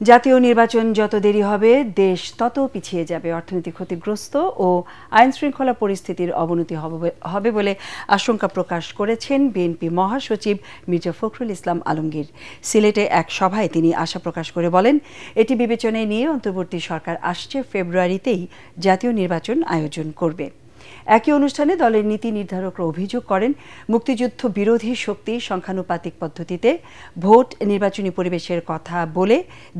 জাতীয় নির্বাচন যত দেরি হবে দেশ তত পিছিয়ে যাবে, অর্থনৈতিক ক্ষতিগ্রস্ত ও আইন শৃঙ্খলা পরিস্থিতির অবনতি হবে বলে আশঙ্কা প্রকাশ করেছেন বিএনপি মহাসচিব মির্জা ফখরুল ইসলাম আলমগীর। সিলেটে এক সভায় তিনি আশা প্রকাশ করে বলেন, এটি বিবেচনায় নিয়ে অন্তর্বর্তী সরকার আসছে ফেব্রুয়ারিতেই জাতীয় নির্বাচন আয়োজন করবে। একই অনুষ্ঠানে দলের নীতি নির্ধারকরা অভিযোগ করেন, মুক্তিযুদ্ধ বিরোধী শক্তি সংখ্যানুপাতিক পদ্ধতিতে ভোট নির্বাচনী পরিবেশের কথা বলে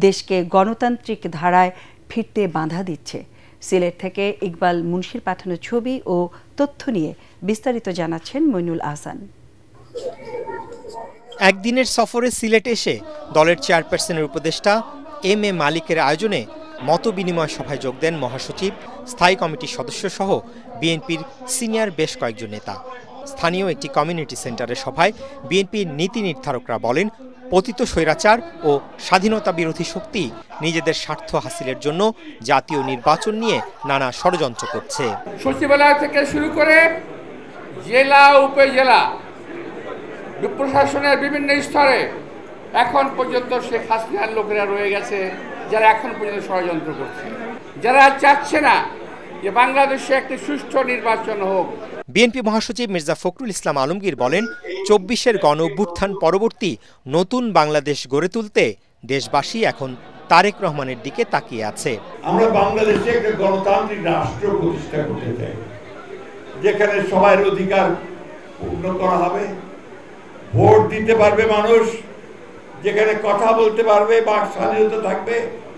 দেশকে গণতান্ত্রিক ধারায় ফিরতে বাধা দিচ্ছে। সিলেট থেকে ইকবাল মুন্সির পাঠানো ছবি ও তথ্য নিয়ে বিস্তারিত জানাচ্ছেন মইনুল আহসান। একদিনের সফরে সিলেট এসে দলের চেয়ারপারসনের উপদেষ্টা এম এ মালিকের আয়োজনে মতবিনিময় সভায় যোগ দেন মহাসচিব, স্থায়ী কমিটির সদস্য সহ বিএনপির সিনিয়র বেশ কয়েকজন নেতা। স্থানীয় একটি কমিউনিটি সেন্টারের সভায় বিএনপির নীতি নির্ধারকরা বলেন, পতিত স্বৈরাচার ও স্বাধীনতা বিরোধী শক্তি নিজেদের স্বার্থ হাসিলের জন্য জাতীয় নির্বাচন নিয়ে নানা ষড়যন্ত্র করছে। সচিবালয় থেকে শুরু করে জেলা উপজেলা প্রশাসনের বিভিন্ন স্তরে এখন পর্যন্ত শেখ হাসিনার লোকেরা রয়ে গেছে, যারা এখন পর্যন্ত ষড়যন্ত্র করছে, যারা চাচ্ছে না যে বাংলাদেশে একটি সুষ্ঠু নির্বাচন হোক। বিএনপি মহাসচিব মির্জা ফখরুল ইসলাম আলমগীর বলেন, ২৪-এর গণ-অভ্যুত্থান পরবর্তী নতুন বাংলাদেশ গড়ে তুলতে দেশবাসী এখন তারেক রহমানের দিকে তাকিয়ে আছে। আমরা বাংলাদেশে একটা গণতান্ত্রিক রাষ্ট্র প্রতিষ্ঠা করতে চাই, যেখানে সবার অধিকার পূর্ণ করা হবে, ভোট দিতে পারবে মানুষ, যেখানে কথা বলতে পারবে, বাক স্বাধীনতা থাকবে।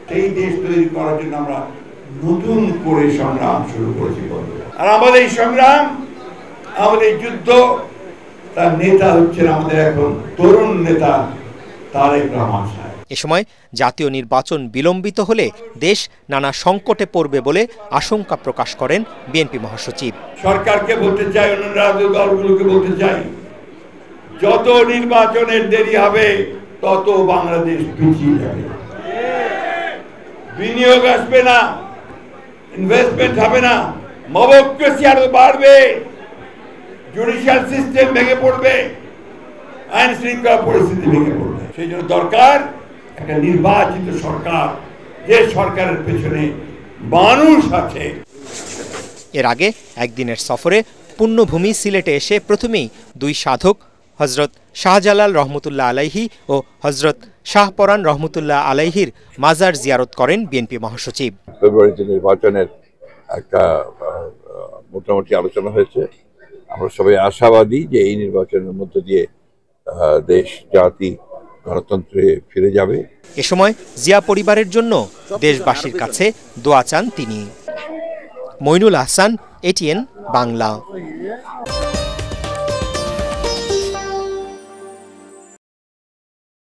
সেই দেশ তৈরি করার জন্য আমরা নতুন করে সংগ্রাম শুরু করেছি। আর আমাদের এই সংগ্রাম, আমাদের যুদ্ধ, তার নেতা হচ্ছেন আমাদের এখন তরুণ নেতা তারেক রহমান সাহেব। এ সময় জাতীয় নির্বাচন বিলম্বিত হলে দেশ নানা সংকটে পড়বে বলে আশঙ্কা প্রকাশ করেন বিএনপি মহাসচিব। সরকারকে বলতে চাই, অন্য রাজনৈতিক দলগুলোকে বলতে চাই, যত নির্বাচনের দেরি হবে তত বাংলাদেশ পিছিয়ে যাবে। বিনিয়োগ আসবে না, ইনভেস্টমেন্ট হবে না, মবক্রেসি আরো বাড়বে, জুডিশিয়াল সিস্টেম ভেঙে পড়বে, আইন শৃঙ্খলা পরিস্থিতি ভেঙে পড়বে। সেই জন্য দরকার একটা নির্বাচিত সরকার, যে সরকারের পেছনে মানুষ আছে। এর আগে একদিনের সফরে পুণ্যভূমি সিলেটে এসে প্রথমেই দুই সাধক হজরত শাহজালাল রহমতুল্লাহ আলাইহি ও হজরত শাহপরান রহমতুল্লাহ আলাইহির মাজার জিয়ারত করেন বিএনপি মহাসচিব। ফেব্রুয়ারিতে নির্বাচনের একটা মোটামুটি আলোচনা হয়েছে। আমরা সবাই আশাবাদী যে এই নির্বাচনের মধ্য দিয়ে দেশ জাতি গণতন্ত্রে ফিরে যাবে। এ সময় জিয়া পরিবারের জন্য দেশবাসীর কাছে দোয়া চান তিনি। মইনুল আহসান, এটিএন বাংলা।